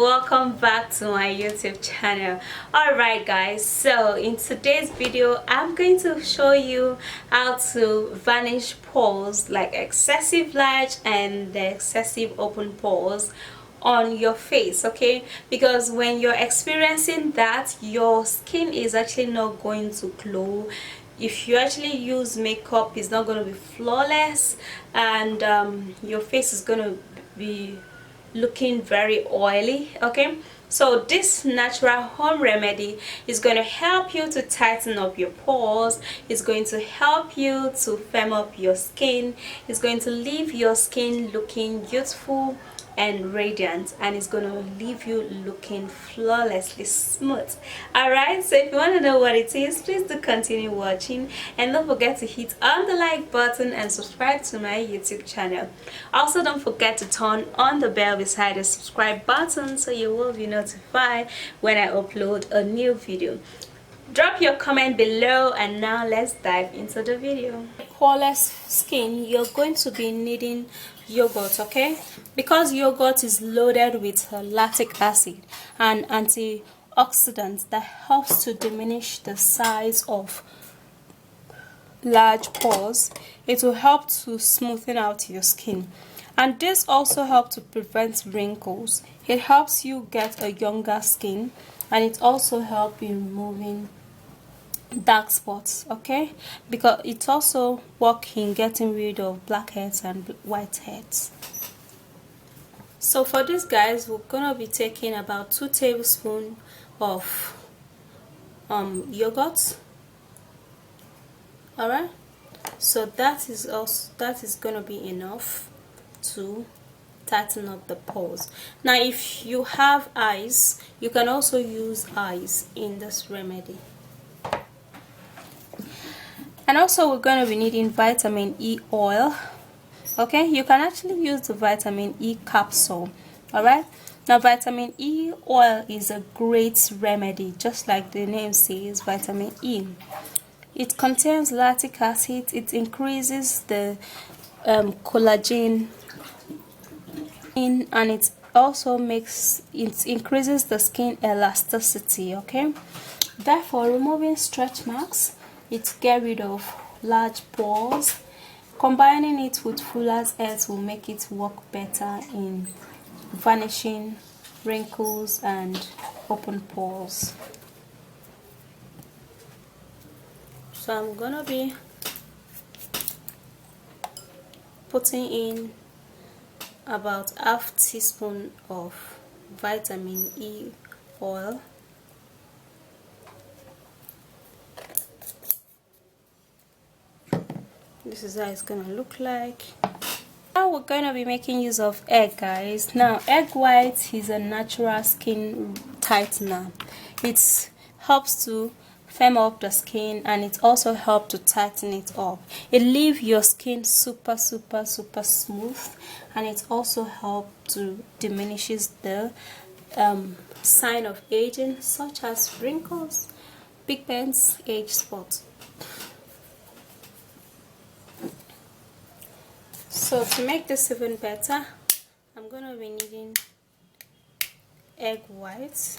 welcome back to my YouTube channel. Alright guys, so in today's video I'm going to show you how to vanish pores, like excessive large and the excessive open pores on your face, okay? Because when you're experiencing that, your skin is actually not going to glow. If you actually use makeup, it's not going to be flawless, and your face is going to be looking very oily, okay? So this natural home remedy is going to help you to tighten up your pores. It's going to help you to firm up your skin. It's going to leave your skin looking youthful and radiant, and it's going to leave you looking flawlessly smooth. Alright, so if you want to know what it is, please do continue watching, and don't forget to hit on the like button and subscribe to my YouTube channel. Also, don't forget to turn on the bell beside the subscribe button so you will be notified when I upload a new video. Drop your comment below, and now let's dive into the video. Pore-less skin, you're going to be needing yogurt, okay? Because yogurt is loaded with lactic acid, an antioxidant that helps to diminish the size of large pores. It will help to smoothen out your skin, and this also helps to prevent wrinkles. It helps you get a younger skin, and it also helps in removing dark spots, okay? Because it also works in getting rid of blackheads and whiteheads. So for this, guys, we're gonna be taking about 2 tablespoons of yogurt. All right, so that is gonna be enough to tighten up the pores. Now if you have eyes, you can also use eyes in this remedy. And also we're going to be needing vitamin E oil, okay? You can actually use the vitamin E capsule. All right, now vitamin E oil is a great remedy, just like the name says, vitamin E. It contains lactic acid. It increases the collagen, and it also increases the skin elasticity, okay? Therefore, removing stretch marks, it gets rid of large pores. Combining it with Fuller's Earth will make it work better in vanishing wrinkles and open pores. So I'm gonna be putting in about half teaspoon of vitamin E oil. This is how it's gonna look like. Now we're gonna be making use of egg, guys. Now egg white is a natural skin tightener. It helps to firm up the skin, and it also helps to tighten it up. It leaves your skin super smooth, and it also helps to diminishes the sign of aging, such as wrinkles, pigments, age spots. So to make this even better, I'm going to be needing egg whites.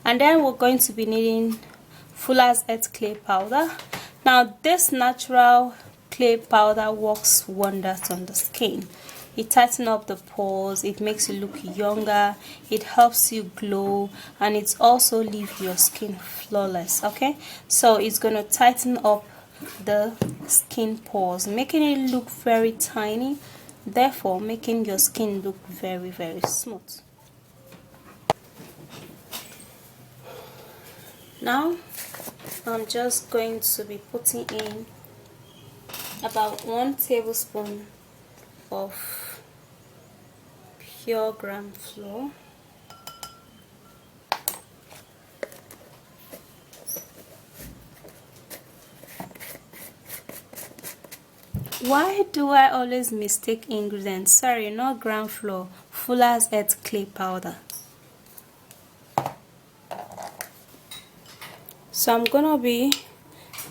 And then we're going to be needing Fuller's Earth clay powder. Now this natural clay powder works wonders on the skin. It tightens up the pores, it makes you look younger, it helps you glow, and it also leaves your skin flawless, okay? So it's going to tighten up the skin pores, making it look very tiny, therefore making your skin look very smooth. Now I'm just going to be putting in about 1 tablespoon of pure gram flour. Why do I always mistake ingredients? Sorry, not ground flour, Fuller's Earth clay powder. So I'm gonna be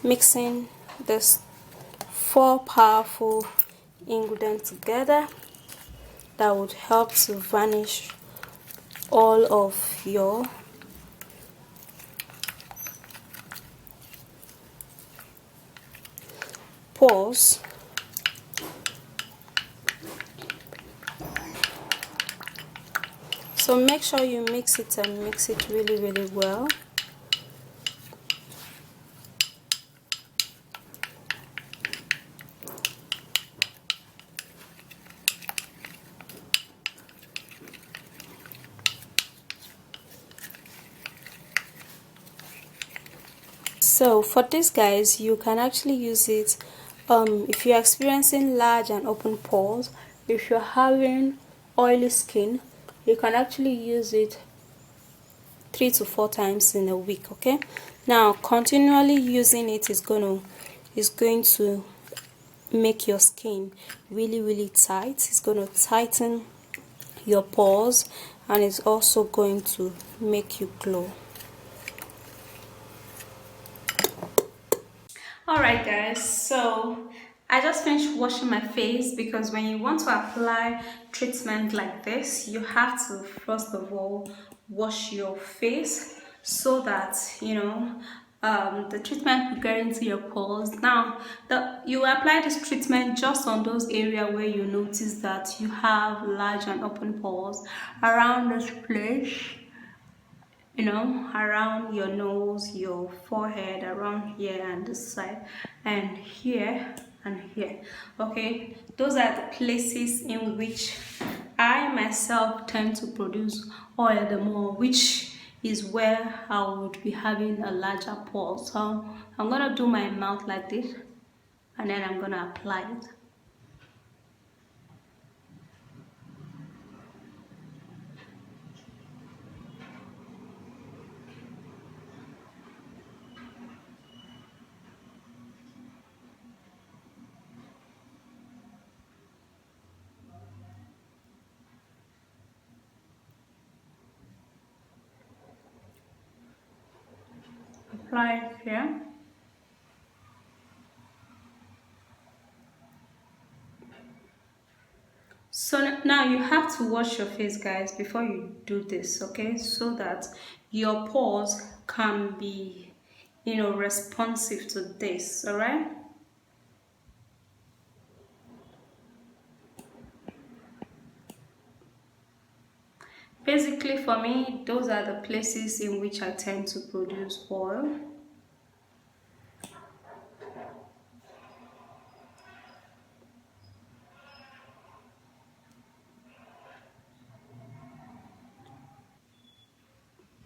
mixing this 4 powerful ingredients together that would help to vanish all of your pores. So make sure you mix it and mix it really well. So for this, guys, you can actually use it if you're experiencing large and open pores. If you're having oily skin, you can actually use it 3 to 4 times in a week. Okay, now continually using it is going to make your skin really tight. It's going to tighten your pores, and it's also going to make you glow. Alright guys, so I just finished washing my face, because when you want to apply treatment like this, you have to first of all wash your face so that the treatment will get into your pores. Now you apply this treatment just on those areas where you notice that you have large and open pores around this place, around your nose, your forehead, around here and this side, and here and here. Okay, those are the places in which I myself tend to produce oil the more, which is where I would be having a larger pore. So I'm gonna do my mouth like this, and then I'm gonna apply it. Apply it here. So now you have to wash your face, guys, before you do this, okay, so that your pores can be responsive to this. All right, basically for me, those are the places in which I tend to produce oil.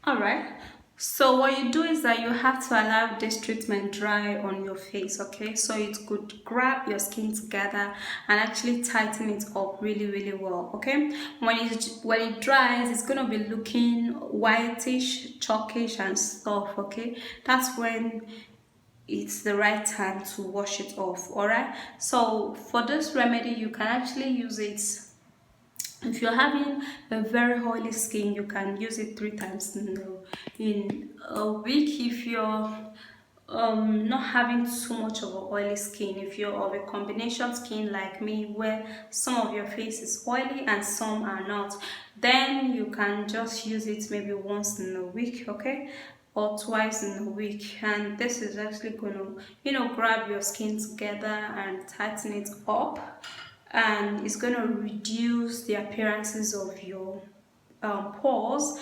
All right, so what you do is that you have to allow this treatment dry on your face, okay, so it could grab your skin together and actually tighten it up really well. Okay, when it dries, it's going to be looking whitish, chalkish and stuff. Okay, that's when it's the right time to wash it off. All right, so for this remedy, you can actually use it. If you're having a very oily skin, you can use it 3 times in a week. If you're not having too much of an oily skin, if you're of a combination skin like me, where some of your face is oily and some are not, then you can just use it maybe once in a week, okay, or twice in a week. And this is actually going to grab your skin together and tighten it up, and it's going to reduce the appearances of your pores,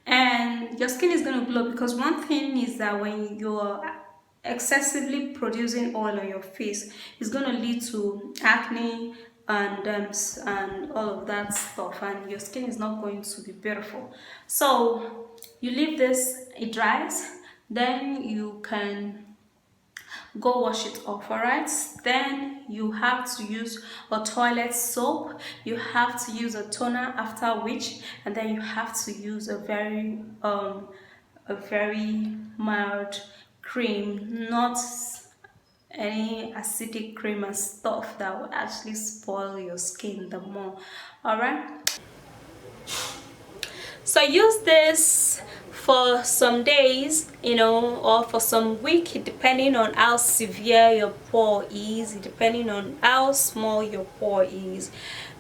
and your skin is going to glow. Because one thing is that when you're excessively producing oil on your face, it's going to lead to acne and and all of that stuff, and your skin is not going to be beautiful. So you leave this, it dries, then you can go wash it off. All right, then you have to use a toilet soap, you have to use a toner, after which, and then you have to use a very mild cream, not any acidic cream and stuff that will actually spoil your skin the more. All right, so use this for some days, you know, or for some week, depending on how severe your pore is, depending on how small your pore is.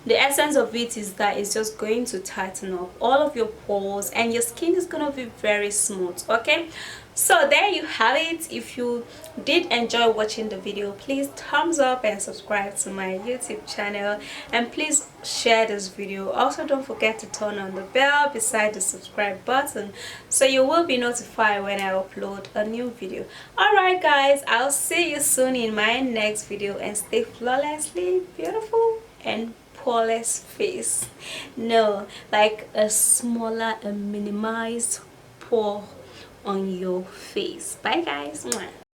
The essence of it is that it's just going to tighten up all of your pores and your skin is going to be very smooth. Okay, so there you have it. If you did enjoy watching the video, please thumbs up and subscribe to my YouTube channel, and please share this video. Also, don't forget to turn on the bell beside the subscribe button so you will be notified when I upload a new video. Alright guys, I'll see you soon in my next video, and stay flawlessly beautiful and poreless face. No, like a smaller and minimized pore on your face. Bye guys. Mwah.